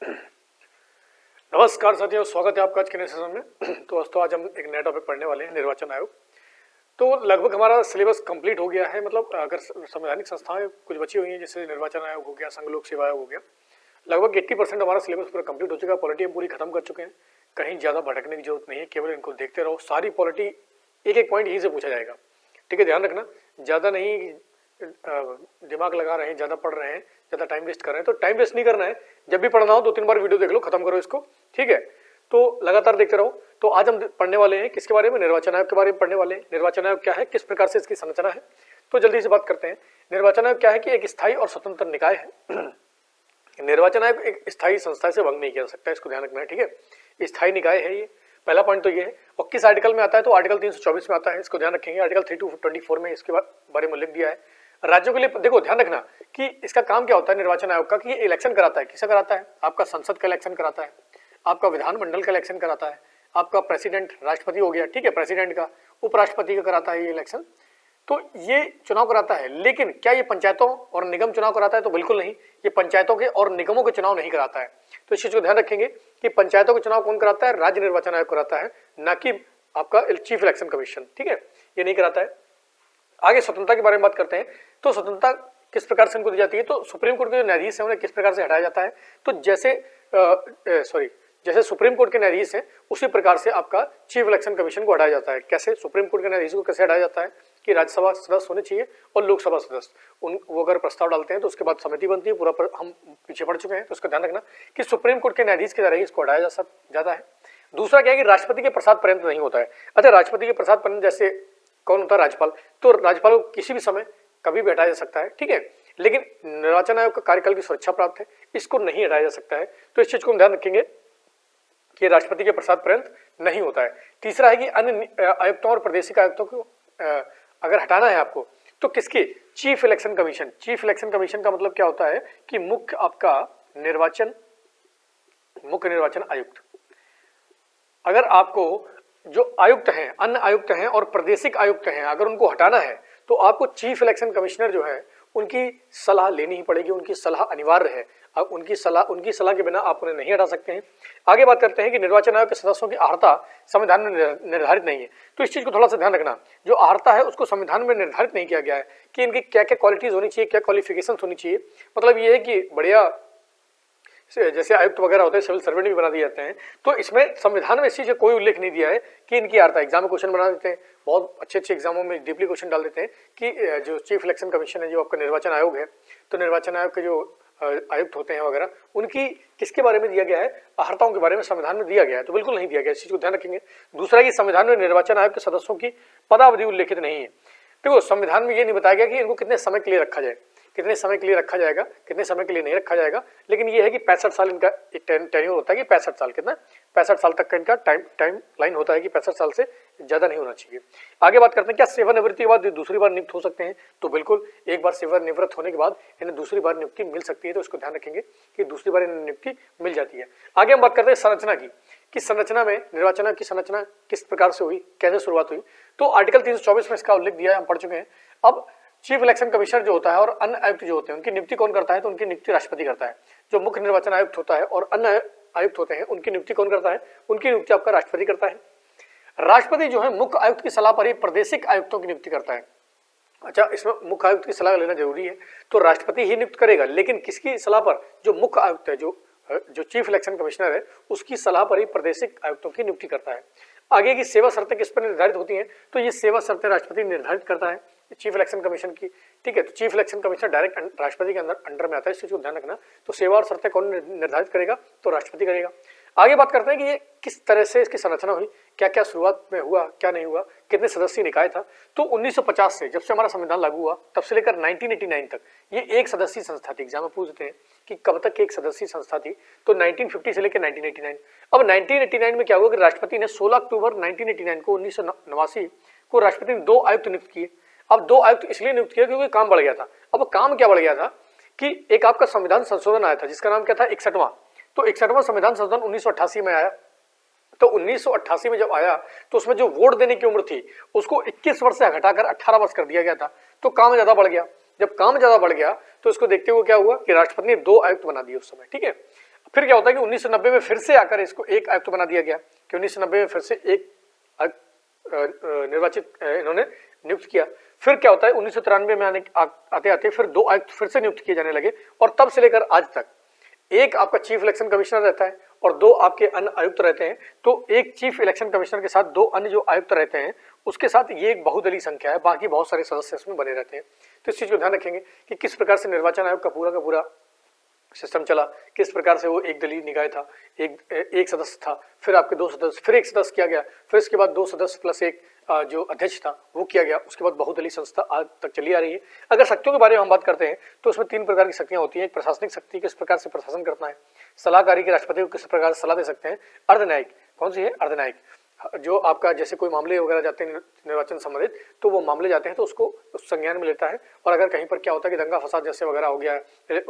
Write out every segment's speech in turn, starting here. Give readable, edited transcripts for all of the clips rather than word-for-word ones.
नमस्कार साथियों, स्वागत है आपका आज के नए सेशन में। तो दोस्तों आज हम एक नया टॉपिक पढ़ने वाले हैं, निर्वाचन आयोग। तो लगभग हमारा सिलेबस कंप्लीट हो गया है। मतलब अगर संवैधानिक संस्थाएं कुछ बची हुई हैं, जैसे निर्वाचन आयोग हो गया, संघ लोक सेवा आयोग हो गया, लगभग 80% हमारा सिलेबस पूरा कंप्लीट हो चुका है। पॉलिटी हम पूरी खत्म कर चुके हैं, कहीं ज़्यादा भटकने की जरूरत नहीं है, केवल इनको देखते रहो। सारी पॉलिटी एक एक पॉइंट यहीं से पूछा जाएगा, ठीक है। ध्यान रखना, ज़्यादा नहीं दिमाग लगा रहे हैं, ज़्यादा पढ़ रहे हैं, ज़्यादा टाइम वेस्ट कर रहे हैं तो टाइम वेस्ट नहीं करना है। जब भी पढ़ना हो 2-3 बार वीडियो देख लो, खत्म करो इसको, ठीक है। तो लगातार देखते रहो। तो आज हम पढ़ने वाले हैं किसके बारे में? निर्वाचन आयोग के बारे में पढ़ने वाले हैं। निर्वाचन आयोग क्या है, किस प्रकार से इसकी संरचना है, तो जल्दी से बात करते हैं। निर्वाचन आयोग क्या है कि एक स्थायी और स्वतंत्र निकाय है। निर्वाचन आयोग एक स्थायी संस्था से भंग नहीं किया जा सकता, इसको ध्यान रखना है, ठीक है। स्थायी निकाय है ये, पहला पॉइंट तो ये है। और किस आर्टिकल में आता है? तो आर्टिकल 324 में आता है, इसको ध्यान रखेंगे। आर्टिकल 324 में इसके बारे में लिख दिया है। राज्यों के लिए देखो, ध्यान रखना कि इसका काम क्या होता है निर्वाचन आयोग का, कि ये इलेक्शन कराता है। किसे कराता है? आपका संसद का इलेक्शन कराता है, आपका विधानमंडल का इलेक्शन कराता है, आपका प्रेसिडेंट राष्ट्रपति हो गया, ठीक है, प्रेसिडेंट का, उपराष्ट्रपति का कराता है ये इलेक्शन। तो ये चुनाव कराता है। लेकिन क्या ये पंचायतों और निगम चुनाव कराता है? तो बिल्कुल नहीं, ये पंचायतों के और निगमों के चुनाव नहीं कराता है। तो इस चीज को ध्यान रखेंगे कि पंचायतों के चुनाव कौन कराता है? राज्य निर्वाचन आयोग कराता है, ना कि आपका चीफ इलेक्शन कमीशन, ठीक है, ये नहीं कराता है। आगे स्वतंत्रता के बारे में बात करते हैं। तो स्वतंत्रता किस प्रकार से इनको दी जाती है? तो सुप्रीम कोर्ट के जो न्यायाधीश है उन्हें किस प्रकार से हटाया जाता है? तो जैसे सुप्रीम कोर्ट के न्यायाधीश हैं उसी प्रकार से आपका चीफ इलेक्शन कमीशन को हटाया जाता है। कैसे? सुप्रीम कोर्ट के न्यायाधीश को कैसे हटाया जाता है कि राज्यसभा सदस्य होने चाहिए और लोकसभा सदस्य, वो अगर प्रस्ताव डालते हैं तो उसके बाद समिति बनती है, पूरा हम पीछे पड़ चुके हैं। तो उसका ध्यान रखना कि सुप्रीम कोर्ट के न्यायाधीश के द्वारा इसको हटाया जाता है। दूसरा क्या है कि राष्ट्रपति के प्रसाद पर्यंत नहीं होता है। अच्छा, राष्ट्रपति के प्रसाद पर्यंत जैसे कौन होता है? राज्यपाल। तो राज्यपाल को किसी भी समय कभी भी हटाया जा सकता है, ठीक है। लेकिन निर्वाचन आयोग का कार्यकाल की सुरक्षा प्राप्त है, इसको नहीं हटाया जा सकता है। तो इस चीज को ध्यान रखेंगे कि राष्ट्रपति के प्रसाद पर्यंत नहीं होता है। तीसरा है कि अन्य आयुक्तों और प्रादेशिक आयुक्तों को अगर हटाना है आपको तो किसके? Chief election commission. Chief election commission का मतलब क्या होता है कि मुख्य निर्वाचन आयुक्त। अगर आपको जो आयुक्त हैं, अन्य आयुक्त हैं और प्रादेशिक आयुक्त हैं, अगर उनको हटाना है तो आपको चीफ इलेक्शन कमिश्नर जो है उनकी सलाह लेनी ही पड़ेगी, उनकी सलाह अनिवार्य है। अब उनकी सलाह के बिना आप उन्हें नहीं हटा सकते हैं। आगे बात करते हैं कि निर्वाचन आयोग के सदस्यों की अर्हता संविधान में निर्धारित नहीं है। तो इस चीज को थोड़ा सा ध्यान रखना, जो अर्हता है उसको संविधान में निर्धारित नहीं किया गया है कि इनकी क्या क्या क्वालिटीज होनी चाहिए, क्या क्वालिफिकेशन होनी चाहिए। मतलब ये है कि बढ़िया जैसे आयुक्त वगैरह होते हैं, सिविल सर्वेंट भी बना दिए जाते हैं। तो इसमें संविधान में इस चीज का कोई उल्लेख नहीं दिया है कि इनकी अर्हता। एग्जाम में क्वेश्चन बना देते हैं, बहुत अच्छे एग्जामों में डीपली क्वेश्चन डाल देते हैं कि जो चीफ इलेक्शन कमीशन है, जो आपका निर्वाचन आयोग है, तो निर्वाचन आयोग के जो आयुक्त होते हैं वगैरह, उनकी किसके बारे में दिया गया है? अर्हताओं के बारे में संविधान में दिया गया है? तो बिल्कुल नहीं दिया गया, इस चीज को ध्यान रखेंगे। दूसरा कि संविधान में निर्वाचन आयोग के सदस्यों की पदावधि उल्लेखित नहीं है। देखो, संविधान में ये नहीं बताया गया कि इनको कितने समय के लिए रखा जाए, कितने समय के लिए रखा जाएगा, कितने समय के लिए नहीं रखा जाएगा। लेकिन ये है कि 65 साल इनका एक टेन्योर होता है कि 65 साल, कितना 65 साल तक का इनका टाइम लाइन होता है कि 65 साल से ज्यादा नहीं होना चाहिए। आगे बात करते हैं क्या सेवानिवृत्ति के बाद दूसरी बार नियुक्त हो सकते हैं? तो बिल्कुल, एक बार सेवानिवृत्त होने के बाद इन्हें दूसरी बार नियुक्ति मिल सकती है। तो इसको ध्यान रखेंगे कि दूसरी बार इन्हें नियुक्ति मिल जाती है। आगे हम बात करते हैं संरचना की, कि संरचना में निर्वाचन की संरचना किस प्रकार से हुई, कैसे शुरुआत हुई। तो आर्टिकल 324 में इसका उल्लेख दिया है, हम पढ़ चुके हैं। अब चीफ इलेक्शन कमिश्नर जो होता है और अन्य आयुक्त जो होते हैं उनकी नियुक्ति कौन करता है? तो उनकी नियुक्ति राष्ट्रपति करता है। जो मुख्य निर्वाचन आयुक्त होता है और अन्य आयुक्त होते हैं उनकी नियुक्ति कौन करता है? उनकी नियुक्ति आपका राष्ट्रपति करता है। राष्ट्रपति जो है मुख्य आयुक्त की सलाह पर ही प्रादेशिक आयुक्तों की नियुक्ति करता है। अच्छा, इसमें मुख्य आयुक्त की सलाह लेना जरूरी है, तो राष्ट्रपति ही नियुक्त करेगा, लेकिन किसकी सलाह पर? जो मुख्य आयुक्त है, जो चीफ इलेक्शन कमिश्नर है, उसकी सलाह पर ही प्रादेशिक आयुक्तों की नियुक्ति करता है। आगे की सेवा शर्तें किस पर निर्धारित होती हैं? तो ये सेवा शर्तें राष्ट्रपति निर्धारित करता है चीफ इलेक्शन कमीशन की, ठीक है। तो चीफ इलेक्शन कमिश्नर डायरेक्ट राष्ट्रपति के अंडर में आता है, इस चीज को ध्यान रखना। तो सेवा और शर्तें कौन निर्धारित करेगा? तो राष्ट्रपति करेगा। आगे बात करते हैं कि ये किस तरह से इसकी संरचना हुई, क्या क्या शुरुआत में हुआ, क्या नहीं हुआ, कितने सदस्यीय निकाय था। तो 1950 से, जब से हमारा संविधान लागू हुआ, तब से लेकर 1989 तक ये एक सदस्यीय संस्था थी। एग्जाम में पूछते हैं कि कब तक एक सदस्यीय संस्था थी, तो 1950 से लेकर 1989। अब 1989 में क्या हुआ कि राष्ट्रपति ने 16 अक्टूबर 1989 को 1989 को राष्ट्रपति ने 2 आयुक्त नियुक्त किए। अब 2 आयुक्त इसलिए नियुक्त किए क्योंकि काम बढ़ गया था। अब काम क्या बढ़ गया था कि एक आपका संविधान संशोधन आया था जिसका नाम क्या था? 61वां। तो 61वां संविधान संशोधन 1988 में आया। तो 1988 में जब आया तो उसमें जो वोट देने की उम्र थी उसको 21 वर्ष से घटाकर 18 वर्ष कर दिया गया था। तो काम ज्यादा बढ़ गया। जब काम ज्यादा बढ़ गया तो इसको देखते हुए क्या हुआ कि राष्ट्रपति ने 2 आयुक्त बना दिए उस समय, ठीक है। फिर क्या होता है कि 1990 में फिर से आकर इसको एक आयुक्त बना दिया गया कि 1990 में फिर से एक निर्वाचित इन्होंने नियुक्त किया। फिर क्या होता है 1993 में आते आते फिर 2 आयुक्त फिर से नियुक्त किए जाने लगे और तब से लेकर आज तक एक आपका चीफ इलेक्शन कमिश्नर रहता है और 2 आपके अन्य आयुक्त रहते हैं। तो एक चीफ इलेक्शन कमिश्नर के साथ 2 अन्य जो आयुक्त रहते हैं उसके साथ ये एक बहुदलीय संख्या है, बाकी बहुत सारे सदस्य इसमें बने रहते हैं। तो इस चीज को ध्यान रखेंगे कि किस प्रकार से निर्वाचन आयोग का पूरा सिस्टम चला, किस प्रकार से वो एक दलीय निकाय था, एक सदस्य था, फिर आपके 2 सदस्य, फिर एक सदस्य किया गया, फिर इसके बाद 2 सदस्य प्लस एक जो अध्यक्ष था वो किया गया, उसके बाद बहुदलीय संस्था आज तक चली आ रही है। अगर शक्तियों के बारे में हम बात करते हैं तो उसमें 3 प्रकार की शक्तियां होती हैं। एक प्रशासनिक शक्ति, किस प्रकार से प्रशासन करना है, सलाहकारी के राष्ट्रपति को किस प्रकार से सलाह दे सकते हैं, अर्धन्यायिक, कौन सी है, अर्धन्यायिक, जो आपका जैसे कोई मामले वगैरह जाते हैं निर्वाचन संबंधित तो वो मामले जाते हैं तो उसको उस संज्ञान में लेता है। और अगर कहीं पर क्या होता है कि दंगा फसाद जैसे वगैरह हो गया,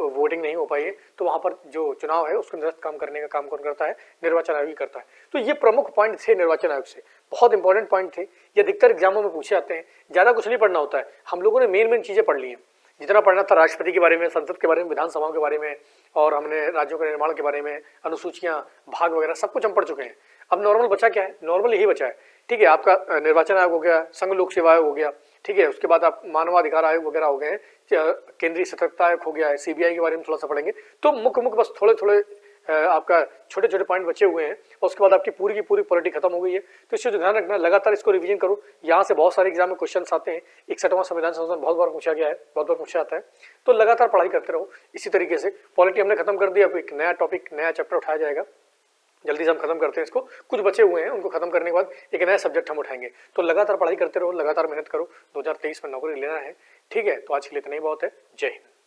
वोटिंग नहीं हो पाई है, तो वहां पर जो चुनाव है उसको निरस्त काम करने का काम कौन करता है, निर्वाचन आयोग ही करता है। तो ये प्रमुख पॉइंट थे निर्वाचन आयोग से, बहुत इंपॉर्टेंट पॉइंट थे, ये अधिकतर एग्जामों में पूछे जाते हैं। ज्यादा कुछ नहीं पढ़ना होता है, हम लोगों ने मेन चीजें पढ़ ली हैं। जितना पढ़ना था राष्ट्रपति के बारे में, संसद के बारे में, विधानसभाओं के बारे में, और हमने राज्यों के निर्माण के बारे में, अनुसूचियां, भाग वगैरह सब कुछ हम पढ़ चुके हैं। अब नॉर्मल बचा क्या है, नॉर्मल यही बचा है, ठीक है। आपका निर्वाचन आयोग हो गया, संघ लोक सेवा आयोग हो गया, ठीक है। उसके बाद आप मानवाधिकार आयोग वगैरह हो गए, केंद्रीय सतर्कता आयोग हो गया है, सीबीआई के बारे में थोड़ा सा पढ़ेंगे। तो मुख्य बस थोड़े आपका छोटे पॉइंट बचे हुए हैं और उसके बाद आपकी पूरी की पूरी पॉलिटी खत्म हो गई है। तो इस चीज ध्यान रखना, लगातार इसको रिवीजन करो। यहाँ से बहुत सारे एग्जाम में क्वेश्चन आते हैं, 61वां संविधान संशोधन बहुत बार पूछा गया है, बहुत बार पूछा जाता है, तो लगातार पढ़ाई करते रहो। इसी तरीके से पॉलिटी हमने खत्म कर दी, अब एक नया टॉपिक, नया चैप्टर उठाया जाएगा, जल्दी से हम खत्म करते हैं इसको। कुछ बचे हुए हैं, उनको खत्म करने के बाद एक नया सब्जेक्ट हम उठाएंगे। तो लगातार पढ़ाई करते रहो, लगातार मेहनत करो, 2023 में नौकरी लेना है, ठीक है। तो आज के लिए इतना ही बहुत है। जय हिंद।